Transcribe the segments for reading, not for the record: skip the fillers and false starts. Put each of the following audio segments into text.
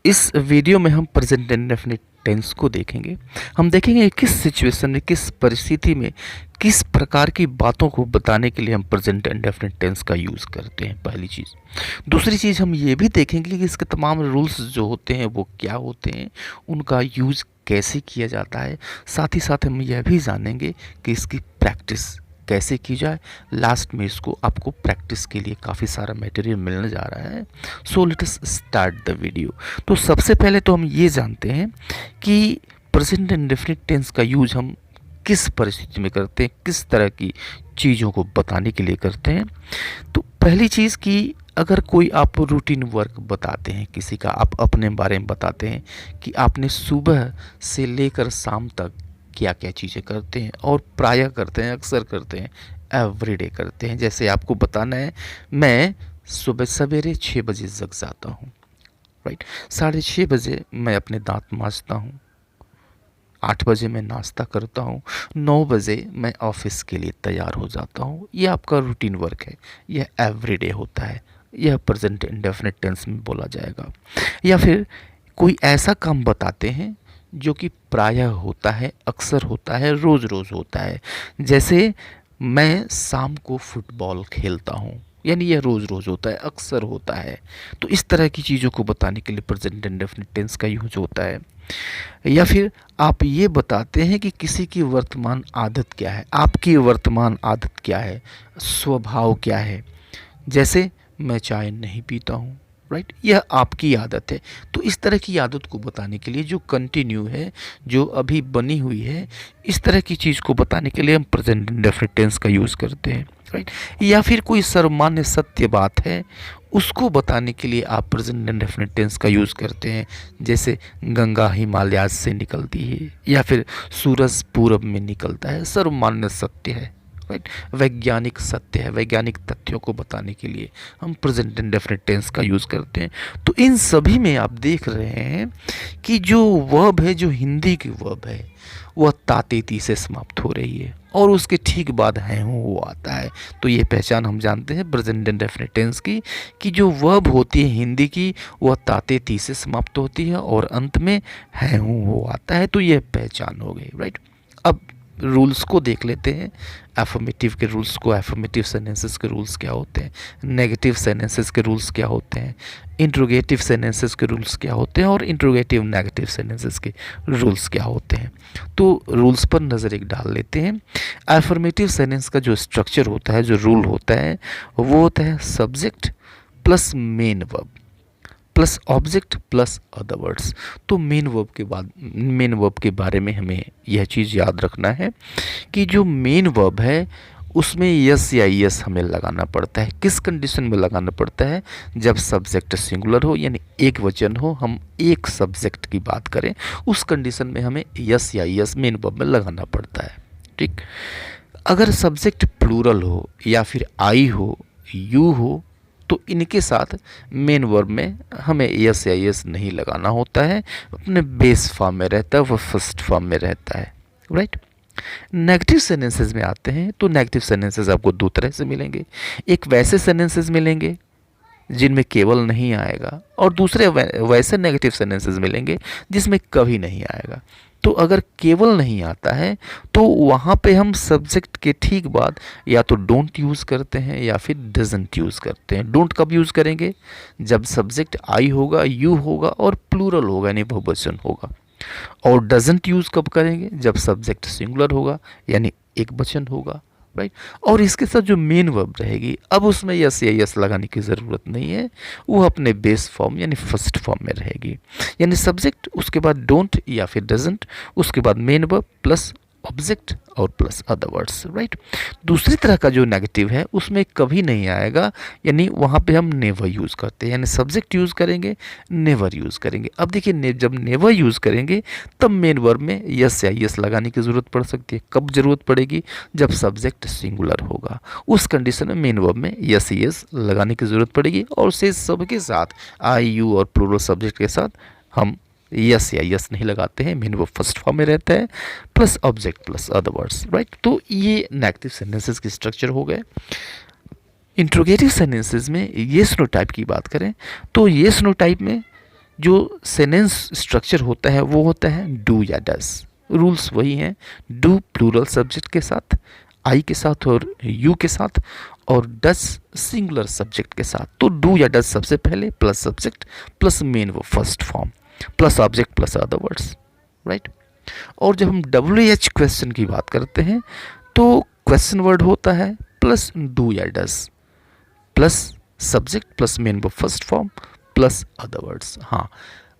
इस वीडियो में हम प्रेजेंट इंडेफिनिट टेंस को देखेंगे। हम देखेंगे किस सिचुएशन में, किस परिस्थिति में, किस प्रकार की बातों को बताने के लिए हम प्रेजेंट इंडेफिनिट टेंस का यूज़ करते हैं, पहली चीज़। दूसरी चीज़ हम ये भी देखेंगे कि इसके तमाम रूल्स जो होते हैं वो क्या होते हैं, उनका यूज़ कैसे किया जाता है। साथ ही साथ हम यह भी जानेंगे कि इसकी प्रैक्टिस कैसे की जाए। लास्ट में इसको आपको प्रैक्टिस के लिए काफ़ी सारा मटेरियल मिलने जा रहा है। So let us start the video. तो सबसे पहले तो हम ये जानते हैं कि प्रेजेंट इंडेफिनिट टेंस का यूज हम किस परिस्थिति में करते हैं, किस तरह की चीज़ों को बताने के लिए करते हैं। तो पहली चीज़ कि अगर कोई आप रूटीन वर्क बताते हैं, किसी का आप अपने बारे में बताते हैं कि आपने सुबह से लेकर शाम तक क्या क्या चीज़ें करते हैं और प्रायः करते हैं, अक्सर करते हैं, एवरीडे करते हैं। जैसे आपको बताना है मैं सुबह सवेरे 6 बजे जग जाता हूँ, राइट। 6:30 बजे मैं अपने दांत मांजता हूँ, 8 बजे मैं नाश्ता करता हूँ, 9 बजे मैं ऑफिस के लिए तैयार हो जाता हूँ। ये आपका रूटीन वर्क है, यह एवरीडे होता है, यह प्रेजेंट इंडेफिनिट टेंस में बोला जाएगा। या फिर कोई ऐसा काम बताते हैं जो कि प्रायः होता है, अक्सर होता है, रोज़ रोज़ होता है। जैसे मैं शाम को फुटबॉल खेलता हूँ, यानी यह रोज़ रोज़ होता है, अक्सर होता है। तो इस तरह की चीज़ों को बताने के लिए प्रेजेंट इंडेफिनिट टेंस का यूज होता है। या फिर आप ये बताते हैं कि किसी की वर्तमान आदत क्या है, आपकी वर्तमान आदत क्या है, स्वभाव क्या है। जैसे मैं चाय नहीं पीता हूँ, राइट, यह आपकी आदत है। तो इस तरह की आदत को बताने के लिए जो कंटिन्यू है, जो अभी बनी हुई है, इस तरह की चीज़ को बताने के लिए हम प्रेजेंट इंडेफिनिट टेंस का यूज़ करते हैं, राइट। या फिर कोई सर्वमान्य सत्य बात है, उसको बताने के लिए आप प्रेजेंट इंडेफिनिट टेंस का यूज़ करते हैं। जैसे गंगा हिमालय से निकलती है, या फिर सूरज पूरब में निकलता है, सर्वमान्य सत्य है, राइट, वैज्ञानिक सत्य है। वैज्ञानिक तथ्यों को बताने के लिए हम प्रेजेंट इंडेफिनिट टेंस का यूज़ करते हैं। तो इन सभी में आप देख रहे हैं कि जो वर्ब है, जो हिंदी की वर्ब है, वह तातेती से समाप्त हो रही है और उसके ठीक बाद है हूँ वो आता है। तो ये पहचान हम जानते हैं प्रेजेंट इंडेफिनिट टेंस की, कि जो वर्ब होती है हिंदी की, वह तातेती से समाप्त होती है और अंत में है हूँ वो आता है। तो यह पहचान हो गई, राइट। अब रूल्स को देख लेते हैं, एफर्मेटिव के रूल्स को। एफर्मेटिव सेंटेंसेस के रूल्स क्या होते हैं, नेगेटिव सेंटेंसेस के रूल्स क्या होते हैं, इंट्रोगेटिव सेंटेंसेस के रूल्स क्या होते हैं और इंट्रोगेटिव नेगेटिव सेंटेंसेस के रूल्स क्या होते हैं। तो रूल्स पर नज़र एक डाल लेते हैं। एफर्मेटिव सेंटेंस का जो स्ट्रक्चर होता है, जो रूल होता है, वो होता है subject plus main verb plus object plus other words. तो मेन वर्ब के बारे में हमें यह चीज़ याद रखना है कि जो मेन वर्ब है उसमें यस या यस हमें लगाना पड़ता है। किस कंडीशन में लगाना पड़ता है, जब सब्जेक्ट सिंगुलर हो, यानी एक वचन हो, हम एक सब्जेक्ट की बात करें, उस कंडीशन में हमें यस या यस मेन वर्ब में लगाना पड़ता है, ठीक। अगर सब्जेक्ट प्लूरल हो या फिर आई हो, यू हो, तो इनके साथ मेन वर्ब में हमें यस या यस नहीं लगाना होता है, अपने बेस फॉर्म में रहता है, वह फर्स्ट फॉर्म में रहता है, राइट। नेगेटिव सेंटेंसेस में आते हैं तो नेगेटिव सेंटेंसेस आपको दो तरह से मिलेंगे। एक वैसे सेंटेंसेस मिलेंगे जिनमें केवल नहीं आएगा, और दूसरे वैसे नेगेटिव सेंटेंसेस मिलेंगे जिसमें कभी नहीं आएगा। तो अगर केवल नहीं आता है तो वहाँ पे हम सब्जेक्ट के ठीक बाद या तो डोंट यूज़ करते हैं या फिर डजंट यूज़ करते हैं। डोंट कब यूज़ करेंगे, जब सब्जेक्ट आई होगा, यू होगा और प्लूरल होगा, यानी बहुवचन होगा। और डजंट यूज़ कब करेंगे, जब सब्जेक्ट सिंगुलर होगा, यानी एक वचन होगा, राइट। और इसके साथ जो मेन वर्ब रहेगी, अब उसमें यस या यस लगाने की ज़रूरत नहीं है, वो अपने बेस फॉर्म यानी फर्स्ट फॉर्म में रहेगी। यानी सब्जेक्ट, उसके बाद डोंट या फिर डजंट, उसके बाद मेन वर्ब प्लस ऑब्जेक्ट और प्लस अदर वर्ड्स, राइट। दूसरी तरह का जो नेगेटिव है उसमें कभी नहीं आएगा, यानी वहाँ पे हम नेवर यूज़ करते हैं, यानी सब्जेक्ट यूज़ करेंगे, नेवर यूज़ करेंगे। अब देखिए जब नेवर यूज़ करेंगे तब मेन वर्ब में यस या यस लगाने की ज़रूरत पड़ सकती है। कब ज़रूरत पड़ेगी, जब सब्जेक्ट सिंगुलर होगा, उस कंडीशन में मेन वर्ब में यस यस लगाने की ज़रूरत पड़ेगी। और से सबके साथ आई यू और प्लूरल सब्जेक्ट के साथ हम यस या यस नहीं लगाते हैं, मेन वर्ब फर्स्ट फॉर्म में रहता है, plus object plus other words, right. तो ये नेगेटिव सेंटेंसेस के स्ट्रक्चर हो गए। इंट्रोगेटिव सेंटेंसेस में येस नो टाइप की बात करें तो येस नो टाइप में जो सेंटेंस स्ट्रक्चर होता है वो होता है डू या डज। रूल्स वही हैं, डू प्लूरल सब्जेक्ट के साथ, आई के साथ और यू के साथ, और डज सिंगुलर सब्जेक्ट के साथ। तो डू या डज सबसे पहले, प्लस सब्जेक्ट प्लस मेन वो first form, plus object plus other words, right. और जब हम WH क्वेश्चन की बात करते हैं तो क्वेश्चन वर्ड होता है प्लस डू या does plus subject plus main वो first form plus other words. हाँ,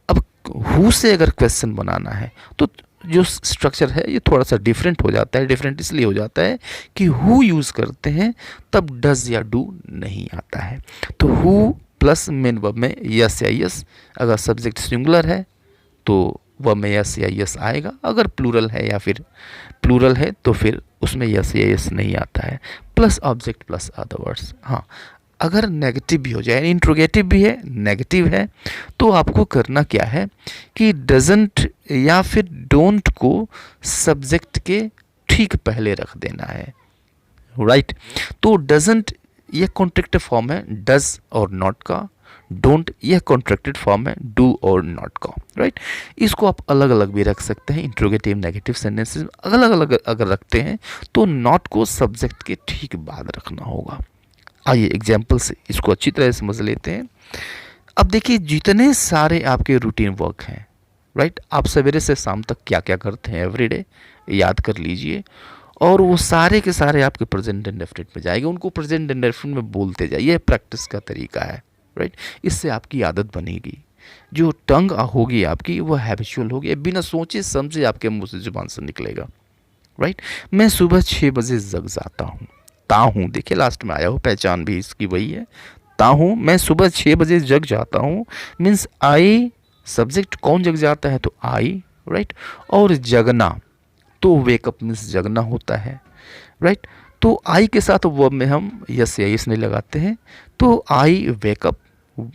अब हु से अगर क्वेश्चन बनाना है तो जो स्ट्रक्चर है ये थोड़ा सा डिफरेंट हो जाता है। डिफरेंट इसलिए हो जाता है कि हु यूज़ करते हैं तब डज या डू नहीं आता है। तो हु प्लस मेन वर्ब में यस या यस, अगर सब्जेक्ट सिंगुलर है तो वर्ब में यस या यस आएगा, अगर प्लूरल है या फिर प्लूरल है तो फिर उसमें यस या यस नहीं आता है, plus object plus other words. हाँ, अगर नेगेटिव भी हो जाए, इंट्रोगेटिव भी है, नेगेटिव है, तो आपको करना क्या है कि डजंट या फिर डोंट को सब्जेक्ट के ठीक पहले रख देना है, राइट। तो डजंट यह कॉन्ट्रैक्टिव फॉर्म है डज और नॉट का, डोंट यह कॉन्ट्रैक्टेड फॉर्म है डू और नॉट का, राइट। इसको आप अलग अलग भी रख सकते हैं, इंट्रोगेटिव नेगेटिव सेंटेंसेस अलग अलग अगर रखते हैं तो नॉट को सब्जेक्ट के ठीक बाद रखना होगा। आइए एग्जाम्पल से इसको अच्छी तरह समझ लेते हैं। अब देखिए, जितने सारे आपके रूटीन वर्क हैं, राइट, आप सवेरे से शाम तक क्या क्या करते हैं एवरीडे, याद कर लीजिए, और वो सारे के सारे आपके प्रेजेंट इंडेफिनिट में जाएंगे। उनको प्रेजेंट इंडेफिनिट में बोलते जाइए, प्रैक्टिस का तरीका है, राइट। इससे आपकी आदत बनेगी, जो टंग होगी आपकी वो हैबिचुअल होगी, बिना सोचे समझे आपके मुंह से जुबान से निकलेगा, राइट। मैं सुबह 6 बजे जग जाता हूँ, ताहूँ, देखिए लास्ट में आया हो, पहचान भी इसकी वही है, ताहूँ। मैं सुबह 6 बजे जग जाता हूँ मीन्स आई, सब्जेक्ट कौन जग जाता है तो आई, राइट। और जगना तो वेकअप मीन्स जगना होता है, राइट। तो आई के साथ वर्ब में हम यस या यस नहीं लगाते हैं, तो आई वेकअप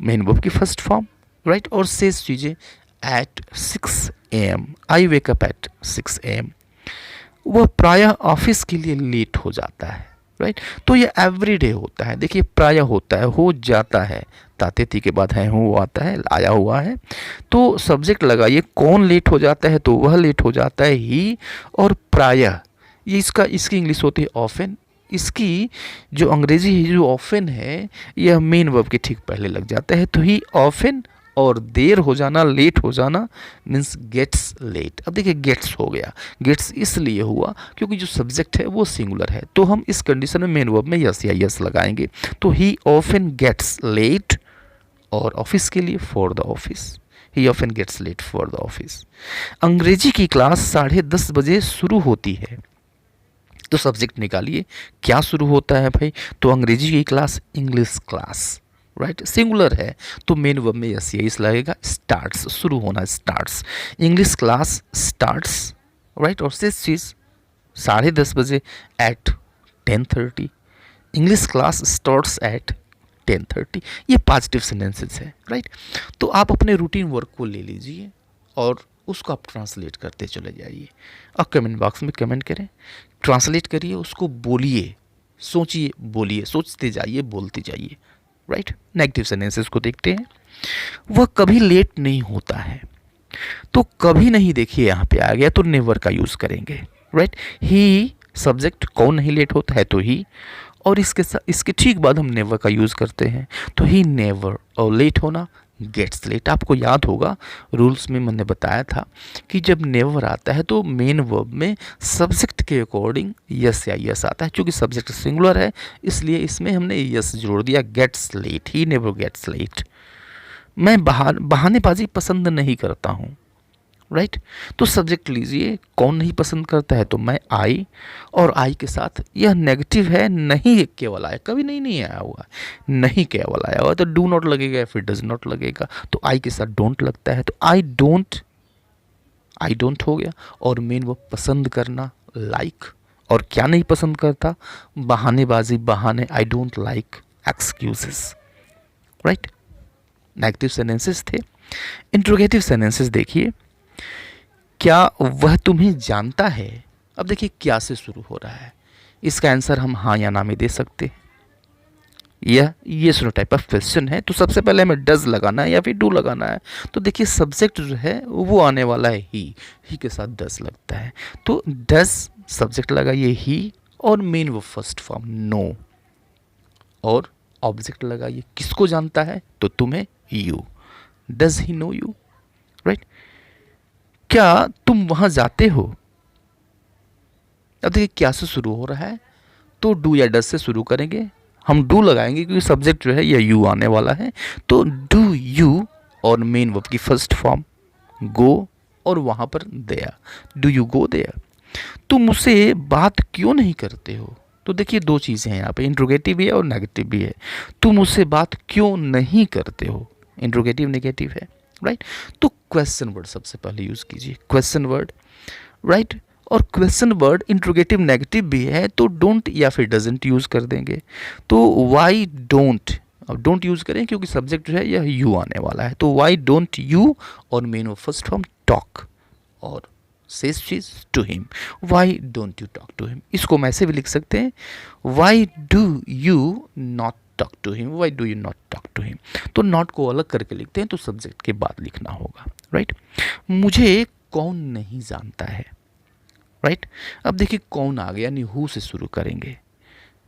मेन वर्ब की फर्स्ट फॉर्म, राइट। और शेष चीज़ें at 6 AM, I wake up at 6 AM। वह प्रायः ऑफिस के लिए लेट हो जाता है, राइट। तो ये एवरीडे होता है, देखिए प्रायः होता है, हो जाता है, ताते के बाद है वो आता है, आया हुआ है, तो सब्जेक्ट लगाइए, कौन लेट हो जाता है तो वह लेट हो जाता है ही, और प्रायः ये इसकी इंग्लिश होती है ऑफन। इसकी जो अंग्रेजी है, जो ऑफन है, यह मेन वर्ब के ठीक पहले लग जाता है, तो ही ऑफन, और देर हो जाना, लेट हो जाना मीन्स गेट्स लेट। अब देखिए गेट्स हो गया, गेट्स इसलिए हुआ क्योंकि जो सब्जेक्ट है वो सिंगुलर है, तो हम इस कंडीशन में मेन वर्ब में यस या यस लगाएंगे। तो ही ऑफन गेट्स लेट, और ऑफिस के लिए for the office, he often gets late for the office. अंग्रेजी की क्लास 10:30 बजे शुरू होती है, तो सब्जेक्ट निकालिए, क्या शुरू होता है भाई, तो अंग्रेजी की class, English class, right, singular है तो मेन वर्ब में यस यस लगेगा, स्टार्ट्स, शुरू होना, starts, English class starts, right. और शेष चीज़ 10:30 बजे at 10:30, English class starts at 10:30, ये पॉजिटिव सेंटेंसेस है, राइट। तो आप अपने रूटीन वर्क को ले लीजिए और उसको आप ट्रांसलेट करते चले जाइए, और कमेंट बॉक्स में कमेंट करें, ट्रांसलेट करिए, उसको बोलिए, सोचिए, बोलिए, सोचते जाइए, बोलते जाइए, राइट। नेगेटिव सेंटेंसेस को देखते हैं। वह कभी लेट नहीं होता है, तो कभी नहीं, देखिए यहाँ पे आ गया तो नेवर का यूज़ करेंगे, राइट। ही सब्जेक्ट, कौन नहीं लेट होता है तो ही, और इसके ठीक बाद हम नेवर का यूज़ करते हैं, तो ही नेवर, और लेट होना गेट्स लेट। आपको याद होगा रूल्स में मैंने बताया था कि जब नेवर आता है तो मेन वर्ब में सब्जेक्ट के अकॉर्डिंग यस या यस आता है, क्योंकि सब्जेक्ट सिंगुलर है इसलिए इसमें हमने यस जोड़ दिया, gets late, he never gets late. मैं बहानेबाजी पसंद नहीं करता हूँ, राइट। तो सब्जेक्ट लीजिए, कौन नहीं पसंद करता है तो मैं आई, और आई के साथ यह नेगेटिव है, नहीं केवल आया, कभी नहीं आया हुआ, नहीं केवल आया हुआ, तो डू नॉट लगेगा या फिर डज नॉट लगेगा, तो आई के साथ डोंट लगता है, तो आई डोंट हो गया। और मेन वो पसंद करना, लाइक, और क्या नहीं पसंद करता, बहानेबाजी, बहाने, I don't like excuses, right. Negative sentences थे। इंट्रोगेटिव सेंटेंसेस देखिए, क्या वह तुम्हें जानता है। अब देखिए क्या से शुरू हो रहा है, इसका आंसर हम हाँ या ना में दे सकते हैं, या ये सुनो टाइप ऑफ क्वेश्चन है, तो सबसे पहले हमें डज लगाना है या फिर डू लगाना है। तो देखिए सब्जेक्ट जो है वो आने वाला है ही के साथ डज लगता है, तो डज सब्जेक्ट लगाइए ही, और मेन वो फर्स्ट फॉर्म नो, और ऑब्जेक्ट लगाइए किसको जानता है, तो तुम्हें, you. Does he know you, right. क्या तुम वहां जाते हो। अब देखिए क्या से शुरू हो रहा है, तो डू या डज से शुरू करेंगे। हम डू लगाएंगे क्योंकि सब्जेक्ट जो है यह यू आने वाला है, तो डू यू और मेन वर्ब की फर्स्ट फॉर्म गो, और वहां पर there, do you go there. तुम मुझसे बात क्यों नहीं करते हो। तो देखिए दो चीज़ें हैं यहाँ पे, इंट्रोगेटिव भी है और नेगेटिव भी है। तुम मुझसे बात क्यों नहीं करते हो, इंट्रोगेटिव नेगेटिव है, राइट। तो क्वेश्चन वर्ड सबसे पहले यूज़ कीजिए, क्वेश्चन वर्ड, राइट। और क्वेश्चन वर्ड इंट्रोगेटिव नेगेटिव भी है, तो डोंट या फिर डजंट यूज़ कर देंगे। तो वाई डोंट, अब डोंट यूज़ करें क्योंकि सब्जेक्ट जो है यह यू आने वाला है, तो वाई डोंट यू और main of first form talk, और says she to him, why don't you talk to him। इसको हम ऐसे भी लिख सकते हैं, why do you not talk to him, why do you not talk to him। तो not को अलग करके लिखते हैं, तो सब्जेक्ट के बाद लिखना होगा, राइट। मुझे कौन नहीं जानता है, राइट। अब देखिए कौन आ गया, यानी हु से शुरू करेंगे,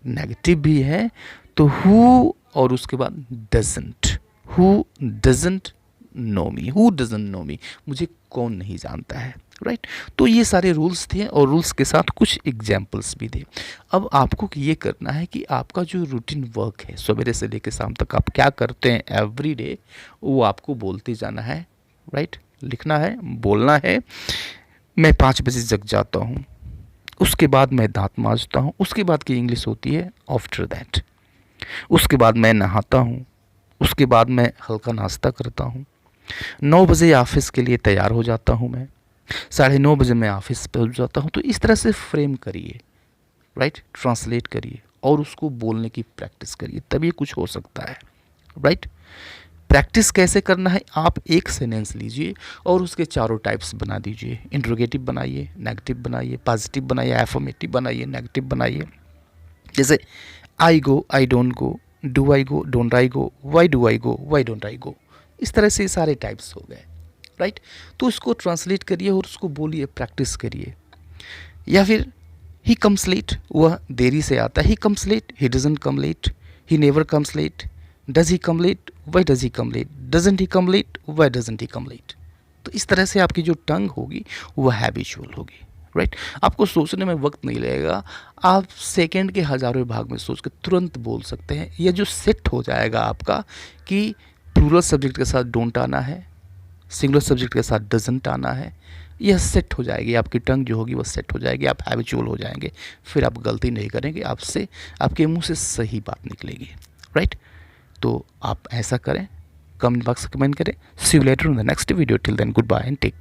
नेगेटिव भी है, तो हु और उसके बाद doesn't, who doesn't know me, who doesn't know me, मुझे कौन नहीं जानता है, राइट। तो ये सारे रूल्स थे, और रूल्स के साथ कुछ एग्जाम्पल्स भी थे। अब आपको ये करना है कि आपका जो रूटीन वर्क है सवेरे से लेकर शाम तक आप क्या करते हैं एवरी डे, वो आपको बोलते जाना है, राइट। लिखना है, बोलना है। मैं 5 बजे जग जाता हूँ, उसके बाद मैं दांत मांजता हूँ, उसके बाद की इंग्लिश होती है आफ्टर दैट। उसके बाद मैं नहाता हूँ, उसके बाद मैं हल्का नाश्ता करता हूँ। 9 बजे ऑफिस के लिए तैयार हो जाता हूँ मैं, 9:30 बजे मैं ऑफिस पहुँच जाता हूँ। तो इस तरह से फ्रेम करिए, राइट, ट्रांसलेट करिए और उसको बोलने की प्रैक्टिस करिए, तभी कुछ हो सकता है, राइट। प्रैक्टिस कैसे करना है, आप एक सेंटेंस लीजिए और उसके चारों टाइप्स बना दीजिए, इंट्रोगेटिव बनाइए, नेगेटिव बनाइए, पॉजिटिव बनाइए, एफर्मेटिव बनाइए, नेगेटिव बनाइए। जैसे I go, I don't go, do I go, don't I go, why do I go, why don't I go. इस तरह से सारे टाइप्स हो गए, राइट। तो उसको ट्रांसलेट करिए और उसको बोलिए, प्रैक्टिस करिए। या फिर ही कम्स लेट, वह देरी से आता है, he comes late, he doesn't come late, he never comes late, does he come late, why does he come late, doesn't he come late, why doesn't he come late. तो इस तरह से आपकी जो टंग होगी वह हैबिचुअल होगी, राइट। आपको सोचने में वक्त नहीं लगेगा, आप सेकंड के हज़ारों भाग में सोच के तुरंत बोल सकते हैं। यह जो सेट हो जाएगा आपका कि प्लूरल सब्जेक्ट के साथ डोंट आना है, सिंगुलर सब्जेक्ट के साथ डजंट आना है, यह सेट हो जाएगी, आपकी टंग जो होगी वह सेट हो जाएगी, आप हैबिचुअल हो जाएंगे, फिर आप गलती नहीं करेंगे, आपसे आपके मुंह से सही बात निकलेगी, राइट। तो आप ऐसा करें, कमेंट बॉक्स में कमेंट करें। See you later in the next video, till then goodbye and take care.